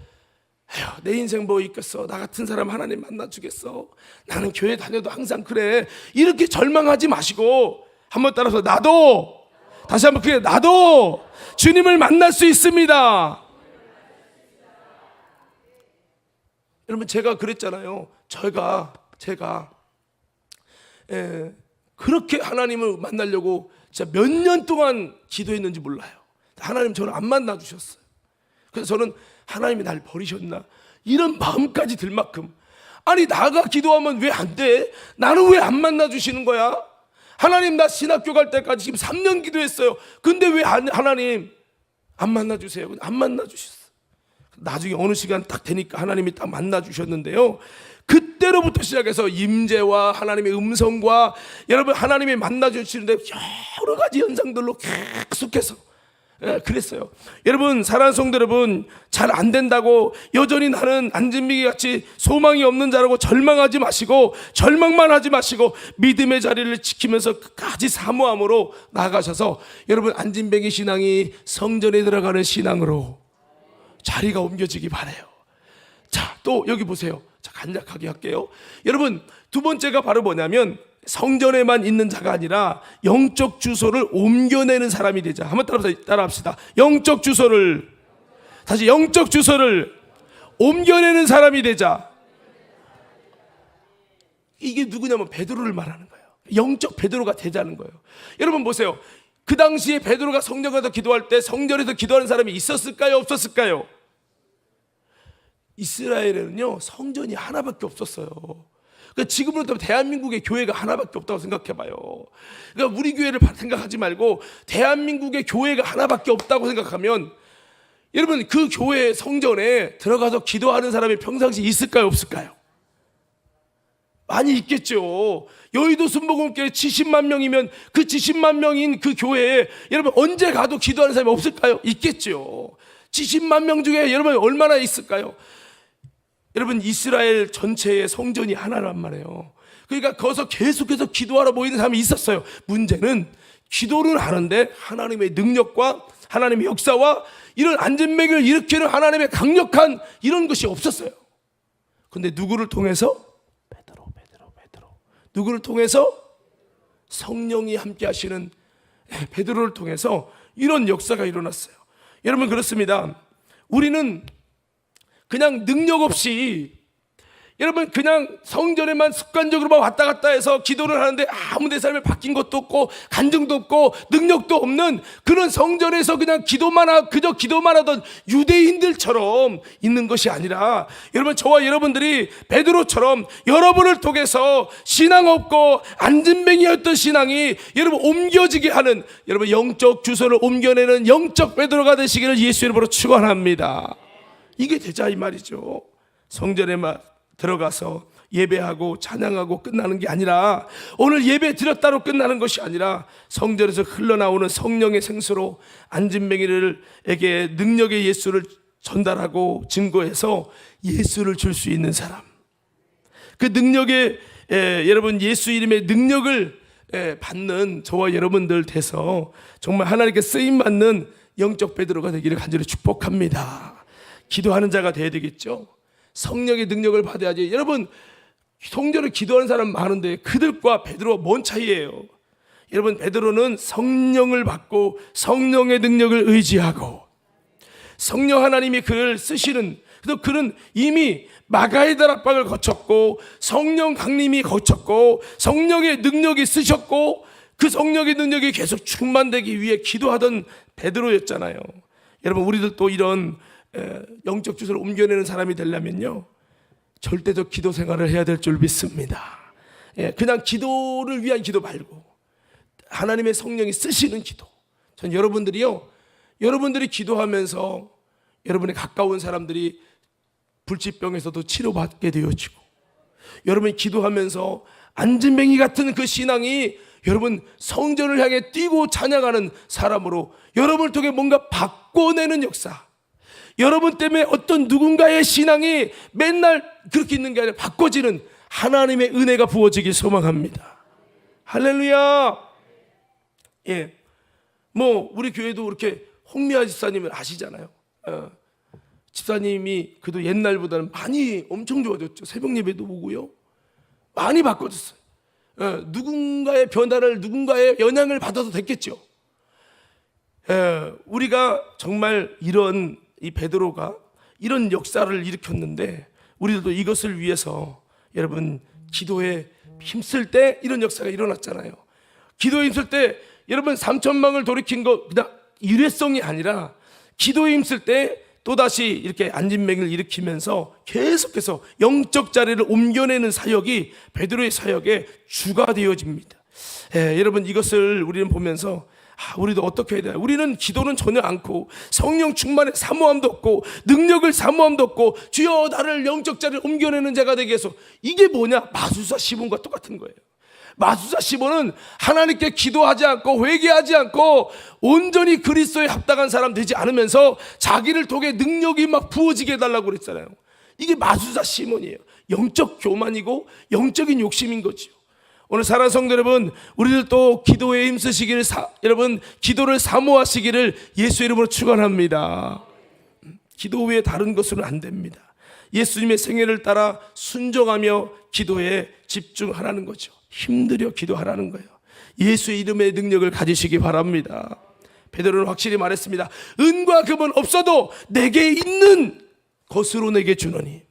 에휴, 내 인생 뭐 있겠어, 나 같은 사람 하나님 만나주겠어, 나는 교회 다녀도 항상 그래, 이렇게 절망하지 마시고 한번 따라서 나도, 다시 한번 그래, 나도 주님을 만날 수 있습니다. 여러분 제가 그랬잖아요. 제가 그렇게 하나님을 만나려고 진짜 몇 년 동안 기도했는지 몰라요. 하나님 저를 안 만나 주셨어요. 그래서 저는 하나님이 날 버리셨나 이런 마음까지 들 만큼, 아니 나가 기도하면 왜 안 돼? 나는 왜 안 만나 주시는 거야? 하나님 나 신학교 갈 때까지 지금 3년 기도했어요. 근데 왜 하나님 안 만나 주세요? 안 만나 주셨어요. 나중에 어느 시간 딱 되니까 하나님이 딱 만나 주셨는데요, 그때로부터 시작해서 임재와 하나님의 음성과 여러분 하나님이 만나 주시는데 여러 가지 현상들로 계속해서 그랬어요. 여러분 사랑하는 성도 여러분, 잘 안 된다고 여전히 나는 안진뱅이 같이 소망이 없는 자라고 절망하지 마시고, 절망만 하지 마시고 믿음의 자리를 지키면서 끝까지 사모함으로 나아가셔서 여러분 안진뱅이 신앙이 성전에 들어가는 신앙으로 자리가 옮겨지기 바라요. 자, 또 여기 보세요. 자, 간략하게 할게요. 여러분 두 번째가 바로 뭐냐면 성전에만 있는 자가 아니라 영적 주소를 옮겨내는 사람이 되자. 한번 따라합시다. 영적 주소를, 다시 영적 주소를 옮겨내는 사람이 되자. 이게 누구냐면 베드로를 말하는 거예요. 영적 베드로가 되자는 거예요. 여러분 보세요. 그 당시에 베드로가 성전에서 기도할 때 성전에서 기도하는 사람이 있었을까요? 없었을까요? 이스라엘에는요 성전이 하나밖에 없었어요. 그러니까 지금으로 대한민국의 교회가 하나밖에 없다고 생각해봐요. 그러니까 우리 교회를 생각하지 말고 대한민국의 교회가 하나밖에 없다고 생각하면 여러분 그 교회 성전에 들어가서 기도하는 사람이 평상시 있을까요? 없을까요? 많이 있겠죠. 여의도 순복음교회 70만 명이면 그 70만 명인 그 교회에 여러분 언제 가도 기도하는 사람이 없을까요? 있겠죠. 70만 명 중에 여러분 얼마나 있을까요? 여러분 이스라엘 전체의 성전이 하나란 말이에요. 그러니까 거기서 계속해서 기도하러 모이는 사람이 있었어요. 문제는 기도를 하는데 하나님의 능력과 하나님의 역사와 이런 안진뱅이를 일으키는 하나님의 강력한 이런 것이 없었어요. 근데 누구를 통해서? 베드로. 누구를 통해서? 성령이 함께 하시는 베드로를 통해서 이런 역사가 일어났어요. 여러분, 그렇습니다. 우리는 그냥 능력 없이, 여러분, 그냥 성전에만 습관적으로만 왔다 갔다 해서 기도를 하는데 아무 내 삶에 바뀐 것도 없고 간증도 없고 능력도 없는 그런 성전에서 그냥 그저 기도만 하던 유대인들처럼 있는 것이 아니라, 여러분, 저와 여러분들이 베드로처럼 여러분을 통해서 신앙 없고 안진뱅이였던 신앙이 여러분 옮겨지게 하는, 여러분 영적 주소를 옮겨내는 영적 베드로가 되시기를 예수 이름으로 축원합니다. 이게 되자 이 말이죠. 성전에만 들어가서 예배하고 찬양하고 끝나는 게 아니라, 오늘 예배 드렸다로 끝나는 것이 아니라 성전에서 흘러나오는 성령의 생수로 안진뱅이에게 능력의 예수를 전달하고 증거해서 예수를 줄 수 있는 사람, 그 능력의 여러분 예수 이름의 능력을 받는 저와 여러분들 돼서 정말 하나님께 쓰임받는 영적 베드로가 되기를 간절히 축복합니다. 기도하는 자가 되어야 되겠죠. 성령의 능력을 받아야지. 여러분, 성전을 기도하는 사람 많은데 그들과 베드로가 뭔 차이예요? 여러분, 베드로는 성령을 받고 성령의 능력을 의지하고 성령 하나님이 그를 쓰시는, 그래서 그는 이미 마가의 다락방을 거쳤고 성령 강림이 거쳤고 성령의 능력이 쓰셨고 그 성령의 능력이 계속 충만되기 위해 기도하던 베드로였잖아요. 여러분, 우리들도 이런 영적 주소를 옮겨내는 사람이 되려면요, 절대적 기도 생활을 해야 될 줄 믿습니다. 그냥 기도를 위한 기도 말고 하나님의 성령이 쓰시는 기도. 전 여러분들이 기도하면서 여러분의 가까운 사람들이 불치병에서도 치료받게 되어지고, 여러분이 기도하면서 안진뱅이 같은 그 신앙이 여러분 성전을 향해 뛰고 찬양하는 사람으로 여러분을 통해 뭔가 바꿔내는 역사, 여러분 때문에 어떤 누군가의 신앙이 맨날 그렇게 있는 게 아니라 바꿔지는 하나님의 은혜가 부어지길 소망합니다. 할렐루야. 우리 교회도 이렇게 홍미아 집사님을 아시잖아요. 집사님이 그래도 옛날보다는 많이 엄청 좋아졌죠. 새벽 예배도 오고요, 많이 바꿔졌어요. 누군가의 변화를, 누군가의 영향을 받아도 됐겠죠. 우리가 정말 이런 이 베드로가 이런 역사를 일으켰는데, 우리들도 이것을 위해서 여러분 기도에 힘쓸 때 이런 역사가 일어났잖아요. 기도에 힘쓸 때 여러분 3천망을 돌이킨 거 그냥 일회성이 아니라, 기도에 힘쓸 때 또다시 이렇게 안진뱅이를 일으키면서 계속해서 영적 자리를 옮겨내는 사역이 베드로의 사역의 주가 되어집니다. 여러분, 이것을 우리는 보면서 우리도 어떻게 해야 되나? 우리는 기도는 전혀 않고 성령 충만의 사모함도 없고 능력을 사모함도 없고, 주여 나를 영적 자리를 옮겨내는 자가 되게 해서, 이게 뭐냐? 마수사 시몬과 똑같은 거예요. 마수사 시몬은 하나님께 기도하지 않고 회개하지 않고 온전히 그리스도에 합당한 사람 되지 않으면서 자기를 통해 능력이 막 부어지게 해달라고 그랬잖아요. 이게 마수사 시몬이에요. 영적 교만이고 영적인 욕심인 거죠. 오늘 사랑하는 성도 여러분, 우리들도 기도에 힘쓰시기를 여러분 기도를 사모하시기를 예수 이름으로 축원합니다. 기도 외에 다른 것으로는 안 됩니다. 예수님의 생애를 따라 순종하며 기도에 집중하라는 거죠. 힘들여 기도하라는 거예요. 예수의 이름의 능력을 가지시기 바랍니다. 베드로는 확실히 말했습니다. 은과 금은 없어도 내게 있는 것으로 내게 주노니.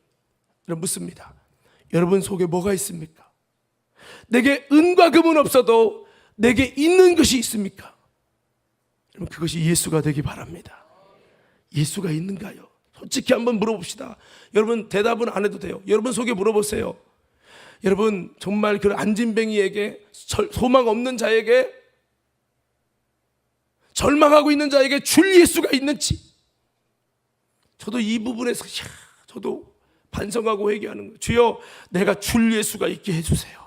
여러분, 묻습니다. 여러분 속에 뭐가 있습니까? 내게 은과 금은 없어도 내게 있는 것이 있습니까? 여러분, 그것이 예수가 되기 바랍니다. 예수가 있는가요? 솔직히 한번 물어봅시다. 여러분 대답은 안 해도 돼요. 여러분 속에 물어보세요. 여러분 정말 그 안진뱅이에게, 소망 없는 자에게, 절망하고 있는 자에게 줄 예수가 있는지. 저도 이 부분에서 저도 반성하고 회개하는 거예요. 주여, 내가 줄 예수가 있게 해주세요.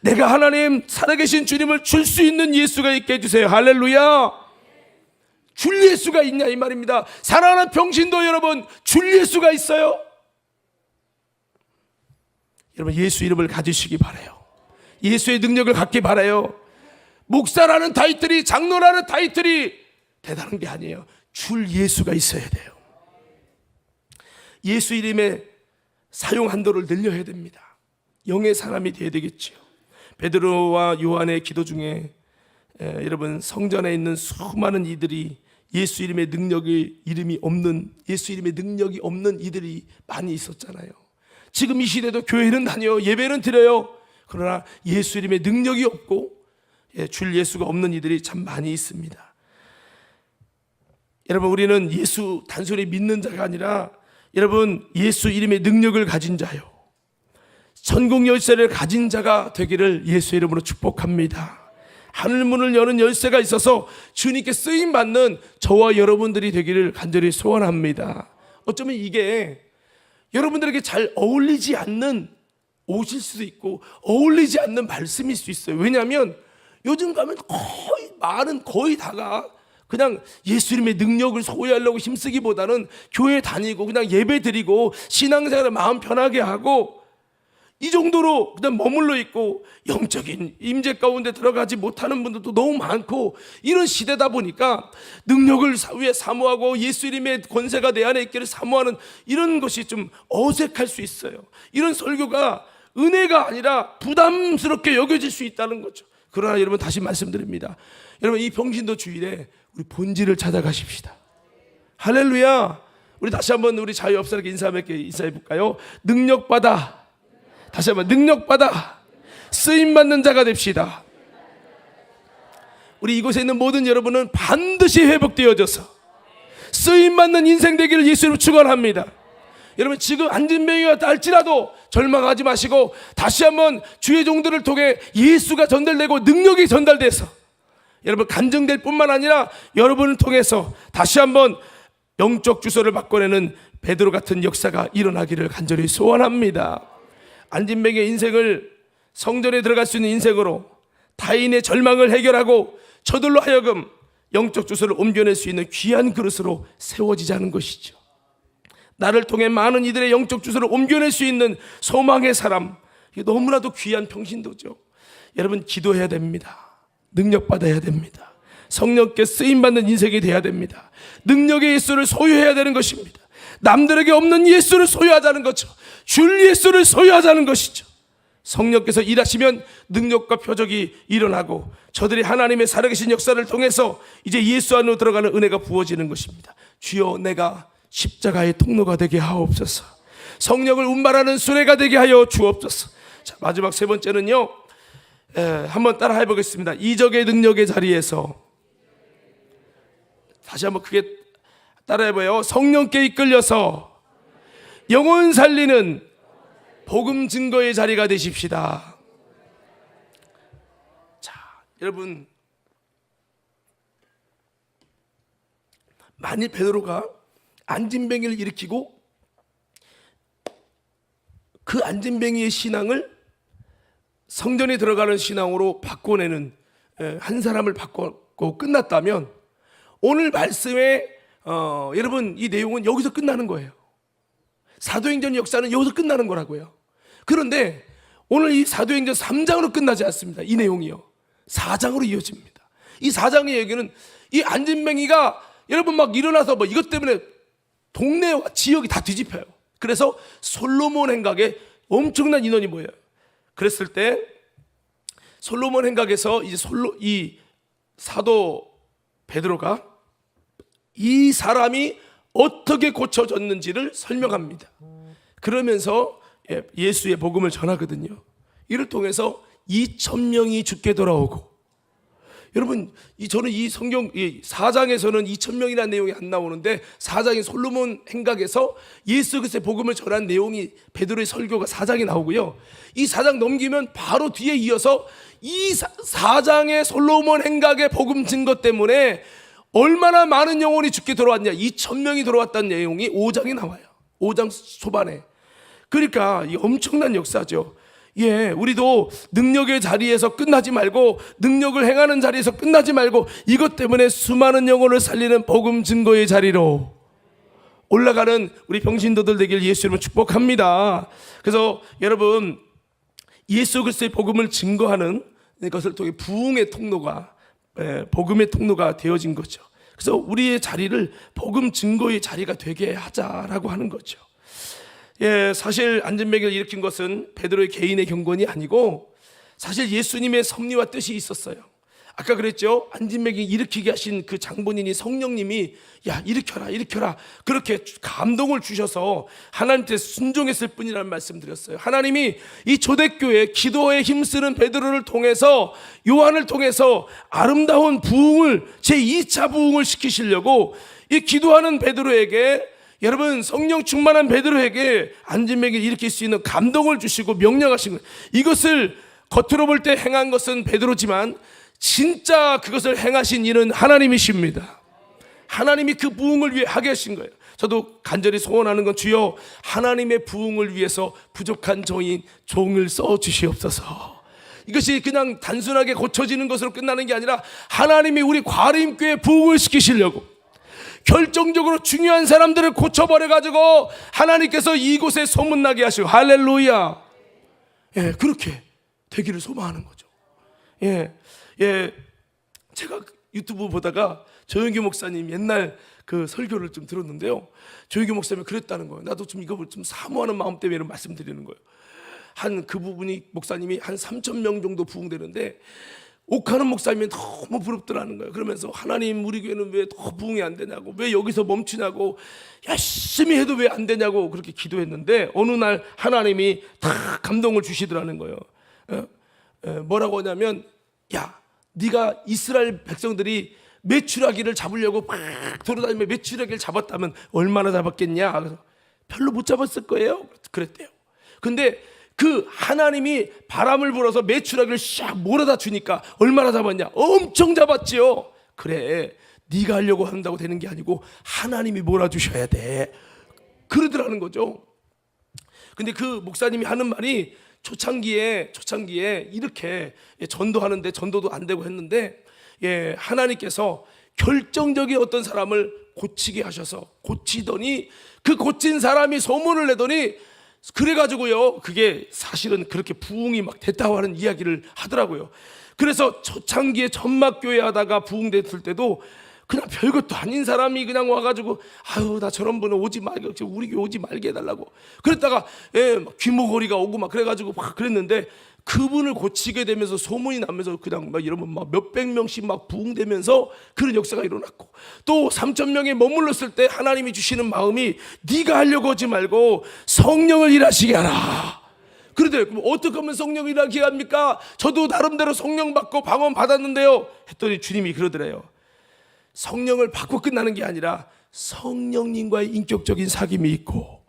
내가 하나님 살아계신 주님을 줄 수 있는 예수가 있게 해주세요. 할렐루야. 줄 예수가 있냐 이 말입니다. 사랑하는 병신도 여러분 줄 예수가 있어요. 여러분 예수 이름을 가지시기 바라요. 예수의 능력을 갖기 바라요. 목사라는 타이틀이, 장로라는 타이틀이 대단한 게 아니에요. 줄 예수가 있어야 돼요. 예수 이름의 사용 한도를 늘려야 됩니다. 영의 사람이 되어야 되겠죠. 베드로와 요한의 기도 중에 여러분 성전에 있는 수많은 이들이 예수 이름의 능력이 예수 이름의 능력이 없는 이들이 많이 있었잖아요. 지금 이 시대도 교회는 다녀요, 예배는 드려요. 그러나 예수 이름의 능력이 없고 줄 예수가 없는 이들이 참 많이 있습니다. 여러분, 우리는 예수 단순히 믿는 자가 아니라 여러분 예수 이름의 능력을 가진 자요, 천국 열쇠를 가진 자가 되기를 예수 이름으로 축복합니다. 하늘문을 여는 열쇠가 있어서 주님께 쓰임받는 저와 여러분들이 되기를 간절히 소원합니다. 어쩌면 이게 여러분들에게 잘 어울리지 않는 옷일 수도 있고 어울리지 않는 말씀일 수 있어요. 왜냐하면 요즘 가면 거의 다가 그냥 예수 이름의 능력을 소유하려고 힘쓰기보다는 교회 다니고 그냥 예배 드리고 신앙생활을 마음 편하게 하고 이 정도로 그냥 머물러 있고 영적인 임재 가운데 들어가지 못하는 분들도 너무 많고 이런 시대다 보니까 능력을 위해 사모하고 예수 이름의 권세가 내 안에 있기를 사모하는 이런 것이 좀 어색할 수 있어요. 이런 설교가 은혜가 아니라 부담스럽게 여겨질 수 있다는 거죠. 그러나 여러분, 다시 말씀드립니다. 여러분, 이 평신도 주일에 우리 본질을 찾아가십시다. 할렐루야. 우리 다시 한번 우리 자유업사에게 인사해 볼까요? 능력받아, 다시 한번 능력받아 쓰임받는 자가 됩시다. 우리 이곳에 있는 모든 여러분은 반드시 회복되어져서 쓰임받는 인생 되기를 예수로 축원합니다. 여러분, 지금 안진병이가 할지라도 절망하지 마시고 다시 한번 주의 종들을 통해 예수가 전달되고 능력이 전달돼서 여러분 간증될 뿐만 아니라 여러분을 통해서 다시 한번 영적 주소를 바꿔내는 베드로 같은 역사가 일어나기를 간절히 소원합니다. 안진뱅의 인생을 성전에 들어갈 수 있는 인생으로 타인의 절망을 해결하고 저들로 하여금 영적 주소를 옮겨낼 수 있는 귀한 그릇으로 세워지자는 것이죠. 나를 통해 많은 이들의 영적 주소를 옮겨낼 수 있는 소망의 사람, 이게 너무나도 귀한 평신도죠. 여러분, 기도해야 됩니다. 능력받아야 됩니다. 성령께 쓰임받는 인생이 돼야 됩니다. 능력의 예수를 소유해야 되는 것입니다. 남들에게 없는 예수를 소유하자는 거죠. 줄 예수를 소유하자는 것이죠. 성령께서 일하시면 능력과 표적이 일어나고 저들이 하나님의 살아계신 역사를 통해서 이제 예수 안으로 들어가는 은혜가 부어지는 것입니다. 주여, 내가 십자가의 통로가 되게 하옵소서. 성령을 운반하는 수레가 되게 하여 주옵소서. 자, 마지막 세 번째는요, 한번 따라 해보겠습니다. 이적의 능력의 자리에서, 다시 한번 크게 따라해봐요. 성령께 이끌려서 영혼 살리는 복음 증거의 자리가 되십시다. 자, 여러분, 만일 베드로가 안진뱅이를 일으키고 그 안진뱅이의 신앙을 성전에 들어가는 신앙으로 바꿔내는 한 사람을 바꾸고 끝났다면 오늘 말씀의 여러분, 이 내용은 여기서 끝나는 거예요. 사도행전 역사는 여기서 끝나는 거라고요. 그런데 오늘 이 사도행전 3장으로 끝나지 않습니다. 이 내용이요, 4장으로 이어집니다. 이 4장의 얘기는 이 안진뱅이가 여러분 막 일어나서 뭐 이것 때문에 동네와 지역이 다 뒤집혀요. 그래서 솔로몬 행각에 엄청난 인원이 모여요. 그랬을 때 솔로몬 행각에서 이제 이 사도 베드로가 이 사람이 어떻게 고쳐졌는지를 설명합니다. 그러면서 예수의 복음을 전하거든요. 이를 통해서 2,000명이 죽게 돌아오고, 여러분, 저는 이 성경 4장에서는 2,000명이라는 내용이 안 나오는데 4장의 솔로몬 행각에서 예수 그리스도의 복음을 전한 내용이, 베드로의 설교가 4장에 나오고요. 이 4장 넘기면 바로 뒤에 이어서 이 4장의 솔로몬 행각의 복음 증거 때문에 얼마나 많은 영혼이 죽게 돌아왔냐, 2,000명이 돌아왔다는 내용이 5장에 나와요. 5장 초반에. 그러니까 이 엄청난 역사죠. 우리도 능력의 자리에서 끝나지 말고, 능력을 행하는 자리에서 끝나지 말고, 이것 때문에 수많은 영혼을 살리는 복음 증거의 자리로 올라가는 우리 병신도들 되길 예수 이름으로 축복합니다. 그래서 여러분, 예수 그리스도의 복음을 증거하는 것을 통해 부흥의 통로가, 복음의 통로가 되어진 거죠. 그래서 우리의 자리를 복음 증거의 자리가 되게 하자라고 하는 거죠. 예, 사실 안진뱅이를 일으킨 것은 베드로의 개인의 경건이 아니고 사실 예수님의 섭리와 뜻이 있었어요. 아까 그랬죠. 안진뱅이 일으키게 하신 그 장본인이 성령님이 야 일으켜라 그렇게 감동을 주셔서 하나님께 순종했을 뿐이라는 말씀드렸어요. 하나님이 이 초대교회 기도에 힘쓰는 베드로를 통해서 요한을 통해서 아름다운 부흥을 제2차 부흥을 시키시려고 이 기도하는 베드로에게 여러분 성령 충만한 베드로에게 안진뱅이를 일으킬 수 있는 감동을 주시고 명령하신 거예요. 이것을 겉으로 볼 때 행한 것은 베드로지만 진짜 그것을 행하신 이는 하나님이십니다. 하나님이 그 부흥을 위해 하게 하신 거예요. 저도 간절히 소원하는 건 주여 하나님의 부흥을 위해서 부족한 저인 종을 써주시옵소서. 이것이 그냥 단순하게 고쳐지는 것으로 끝나는 게 아니라 하나님이 우리 과림교회 부흥을 시키시려고 결정적으로 중요한 사람들을 고쳐버려가지고 하나님께서 이곳에 소문나게 하시고 할렐루야. 예, 그렇게 되기를 소망하는 거죠. 제가 유튜브 보다가 조영규 목사님 옛날 그 설교를 좀 들었는데요. 조영규 목사님이 그랬다는 거예요. 나도 좀 이거 좀 사모하는 마음 때문에 이런 말씀드리는 거예요. 한 그 부분이 목사님이 한 3,000명 정도 부흥되는데 옥하는 목사님이 너무 부럽더라는 거예요. 그러면서 하나님 우리 교회는 왜 더 부흥이 안 되냐고, 왜 여기서 멈추냐고, 열심히 해도 왜 안 되냐고 그렇게 기도했는데 어느 날 하나님이 다 감동을 주시더라는 거예요. 뭐라고 하냐면 야 네가 이스라엘 백성들이 메추라기를 잡으려고 막 돌아다니며 메추라기를 잡았다면 얼마나 잡았겠냐. 그래서 별로 못 잡았을 거예요 그랬대요. 근데 그 하나님이 바람을 불어서 메추라기를 샥 몰아다 주니까 얼마나 잡았냐. 엄청 잡았지요. 그래 네가 하려고 한다고 되는 게 아니고 하나님이 몰아주셔야 돼 그러더라는 거죠. 근데 그 목사님이 하는 말이 초창기에 이렇게 전도하는데 전도도 안 되고 했는데 하나님께서 결정적인 어떤 사람을 고치게 하셔서 고치더니 그 고친 사람이 소문을 내더니 그래가지고요 그게 사실은 그렇게 부흥이 막 됐다고 하는 이야기를 하더라고요. 그래서 초창기에 전막교회 하다가 부흥됐을 때도 그냥 별것도 아닌 사람이 그냥 와가지고 아유 나 저런 분은 오지 말게 우리 교회 오지 말게 해달라고 그랬다가 막 귀머거리가 오고 막 그래가지고 막 그랬는데 그분을 고치게 되면서 소문이 나면서 그냥 막 이러면 막 몇백 명씩 막 부흥되면서 그런 역사가 일어났고 또 3,000명에 머물렀을 때 하나님이 주시는 마음이 네가 하려고 하지 말고 성령을 일하시게 하라. 그러더래요. 그럼 어떻게 하면 성령을 일하게 합니까? 저도 나름대로 성령 받고 방언 받았는데요 했더니 주님이 그러더래요. 성령을 받고 끝나는 게 아니라 성령님과의 인격적인 사귐이 있고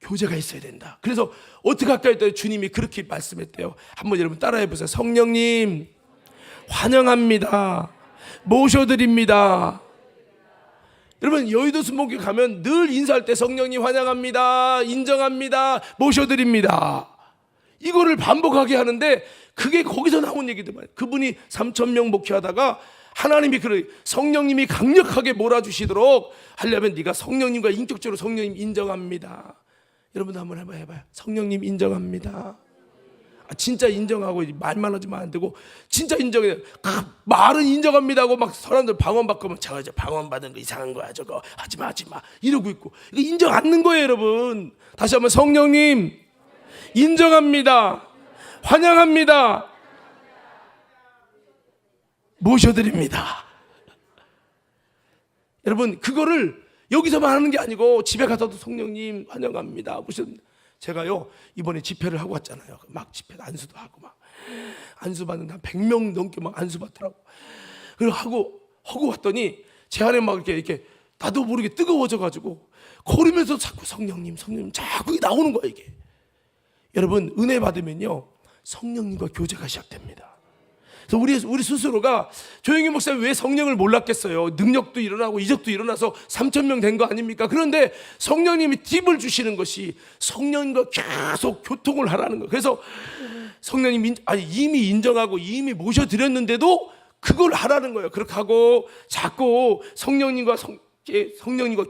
교제가 있어야 된다. 그래서 어떻게 할까 했더니 주님이 그렇게 말씀했대요. 한번 여러분 따라해 보세요. 성령님 환영합니다. 모셔드립니다. 여러분 여의도 순복음교회 가면 늘 인사할 때 성령님 환영합니다. 인정합니다. 모셔드립니다. 이거를 반복하게 하는데 그게 거기서 나온 얘기더만. 그분이 3,000명 목회하다가 하나님이 그래 성령님이 강력하게 몰아주시도록 하려면 네가 성령님과 인격적으로 성령님 인정합니다. 여러분도 한번 해봐요. 성령님 인정합니다. 진짜 인정하고 말만 하지만 안 되고 진짜 인정해요. 말은 인정합니다 하고 막 사람들 방언 받고 저 방언 받은 거 이상한 거야 저거 하지마 이러고 있고 이거 인정 않는 거예요. 여러분 다시 한번 성령님 인정합니다. 환영합니다. 모셔드립니다. 여러분 그거를 여기서만 하는 게 아니고 집에 가서도 성령님 환영합니다. 제가요 이번에 집회를 하고 왔잖아요. 막 집회 안수도 하고 막 안수 받는데 한 100명 넘게 막 안수 받더라고. 그리고 하고 왔더니 제 안에 막 이렇게 나도 모르게 뜨거워져가지고 걸으면서 자꾸 성령님 자꾸 나오는 거야 이게. 여러분 은혜 받으면요 성령님과 교제가 시작됩니다. 그래서 우리 스스로가 조영규 목사님 왜 성령을 몰랐겠어요? 능력도 일어나고 이적도 일어나서 3,000명 된 거 아닙니까? 그런데 성령님이 팁을 주시는 것이 성령과 계속 교통을 하라는 거예요. 그래서 성령님 이미 인정하고 이미 모셔드렸는데도 그걸 하라는 거예요. 그렇게 하고 자꾸 성령님과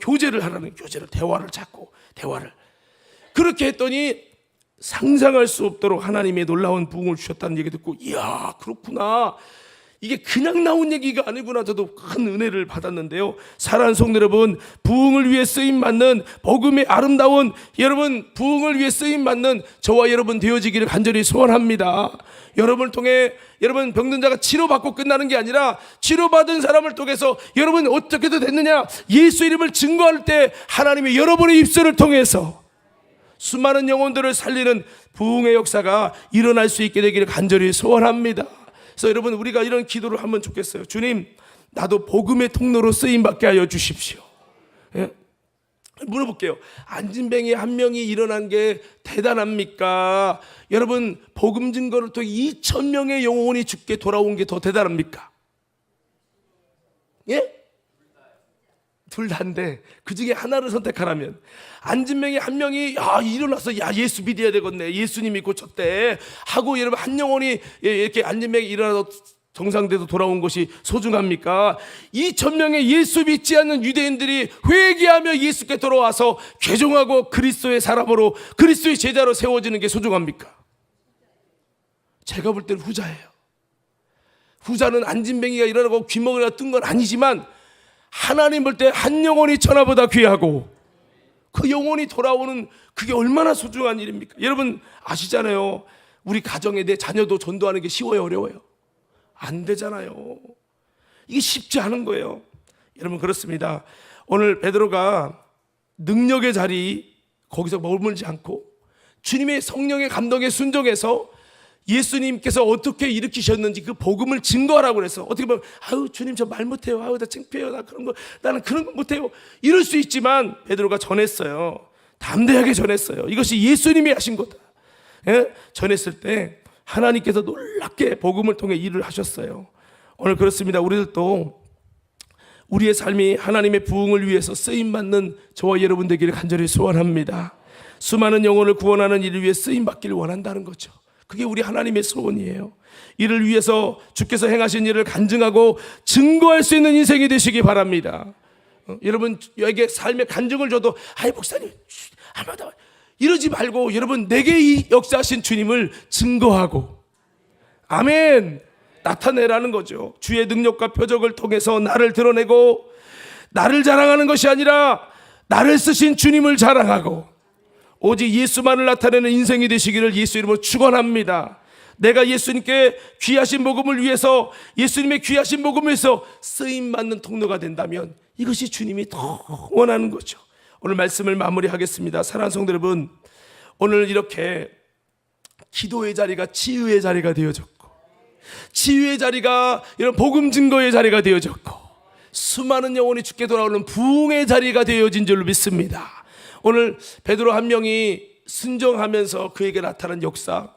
교제를 하라는 교제를 대화를 그렇게 했더니 상상할 수 없도록 하나님의 놀라운 부흥을 주셨다는 얘기 듣고 이야 그렇구나 이게 그냥 나온 얘기가 아니구나. 저도 큰 은혜를 받았는데요. 사랑하는 성도 여러분, 부흥을 위해 쓰임 받는 복음의 아름다운 여러분, 부흥을 위해 쓰임 받는 저와 여러분 되어지기를 간절히 소원합니다. 여러분을 통해 여러분 병든 자가 치료받고 끝나는 게 아니라 치료받은 사람을 통해서 여러분 어떻게도 됐느냐, 예수 이름을 증거할 때 하나님의 여러분의 입술을 통해서 수많은 영혼들을 살리는 부흥의 역사가 일어날 수 있게 되기를 간절히 소원합니다. 그래서 여러분, 우리가 이런 기도를 하면 좋겠어요. 주님, 나도 복음의 통로로 쓰임받게 하여 주십시오. 예? 물어볼게요. 안진뱅이 한 명이 일어난 게 대단합니까? 여러분, 복음 증거를 통해 2,000명의 영혼이 죽게 돌아온 게 더 대단합니까? 예? 둘 다인데 그 중에 하나를 선택하라면, 안진뱅이 한 명이 일어나서 예수 믿어야 되겠네, 예수님이 고쳤대 하고 여러분 한 영혼이 이렇게 안진뱅이 일어나서 정상대도 돌아온 것이 소중합니까? 2,000명의 예수 믿지 않는 유대인들이 회개하며 예수께 돌아와서 개종하고 그리스도의 사람으로 그리스도의 제자로 세워지는 게 소중합니까? 제가 볼 때는 후자예요. 후자는 안진뱅이가 일어나고 귀먹이가 뜬 건 아니지만 하나님 볼 때 한 영혼이 천하보다 귀하고 그 영혼이 돌아오는 그게 얼마나 소중한 일입니까? 여러분 아시잖아요. 우리 가정에 내 자녀도 전도하는 게 쉬워요, 어려워요? 안 되잖아요. 이게 쉽지 않은 거예요. 여러분 그렇습니다. 오늘 베드로가 능력의 자리 거기서 머물지 않고 주님의 성령의 감동에 순종해서 예수님께서 어떻게 일으키셨는지 그 복음을 증거하라고 그래서, 어떻게 보면 주님 저 말 못해요, 나 창피해요, 나는 그런 거 못해요 이럴 수 있지만 베드로가 전했어요. 담대하게 전했어요. 이것이 예수님이 하신 거다. 예? 전했을 때 하나님께서 놀랍게 복음을 통해 일을 하셨어요. 오늘 그렇습니다. 우리들도 우리의 삶이 하나님의 부흥을 위해서 쓰임받는 저와 여러분 되기를 간절히 소원합니다. 수많은 영혼을 구원하는 일을 위해 쓰임받기를 원한다는 거죠. 그게 우리 하나님의 소원이에요. 이를 위해서 주께서 행하신 일을 간증하고 증거할 수 있는 인생이 되시기 바랍니다. 여러분에게 삶의 간증을 줘도 목사님 이러지 말고 여러분 내게 이 역사하신 주님을 증거하고 아멘 나타내라는 거죠. 주의 능력과 표적을 통해서 나를 드러내고 나를 자랑하는 것이 아니라 나를 쓰신 주님을 자랑하고 오직 예수만을 나타내는 인생이 되시기를 예수 이름으로 축원합니다. 내가 예수님께 귀하신 복음을 위해서, 예수님의 귀하신 복음을 위해서 쓰임받는 통로가 된다면 이것이 주님이 더 원하는 거죠. 오늘 말씀을 마무리하겠습니다. 사랑하는 성도 여러분, 오늘 이렇게 기도의 자리가 치유의 자리가 되어졌고, 치유의 자리가 이런 복음 증거의 자리가 되어졌고, 수많은 영혼이 죽게 돌아오는 부흥의 자리가 되어진 줄로 믿습니다. 오늘 베드로 한 명이 순종하면서 그에게 나타난 역사,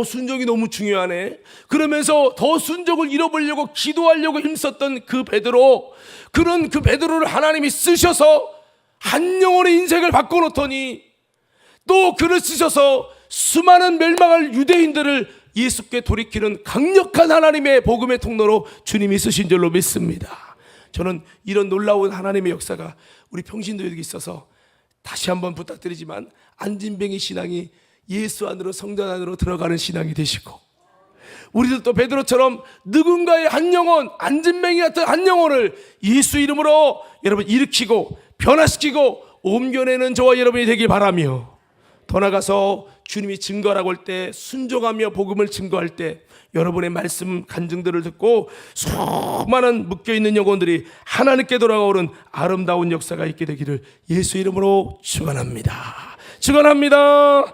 순종이 너무 중요하네. 그러면서 더 순종을 잃어버리려고 기도하려고 힘썼던 그 베드로, 그런 그 베드로를 하나님이 쓰셔서 한 영혼의 인생을 바꿔놓더니 또 그를 쓰셔서 수많은 멸망할 유대인들을 예수께 돌이키는 강력한 하나님의 복음의 통로로 주님이 쓰신 줄로 믿습니다. 저는 이런 놀라운 하나님의 역사가 우리 평신도에게 있어서 다시 한번 부탁드리지만 안진뱅이 신앙이 예수 안으로 성전 안으로 들어가는 신앙이 되시고, 우리들도 베드로처럼 누군가의 한 영혼, 안진뱅이 같은 한 영혼을 예수 이름으로 여러분 일으키고 변화시키고 옮겨내는 저와 여러분이 되길 바라며, 더 나아가서 주님이 증거하라고 할 때 순종하며 복음을 증거할 때 여러분의 말씀 간증들을 듣고 수많은 묶여있는 영혼들이 하나님께 돌아오는 아름다운 역사가 있게 되기를 예수 이름으로 축원합니다. 축원합니다.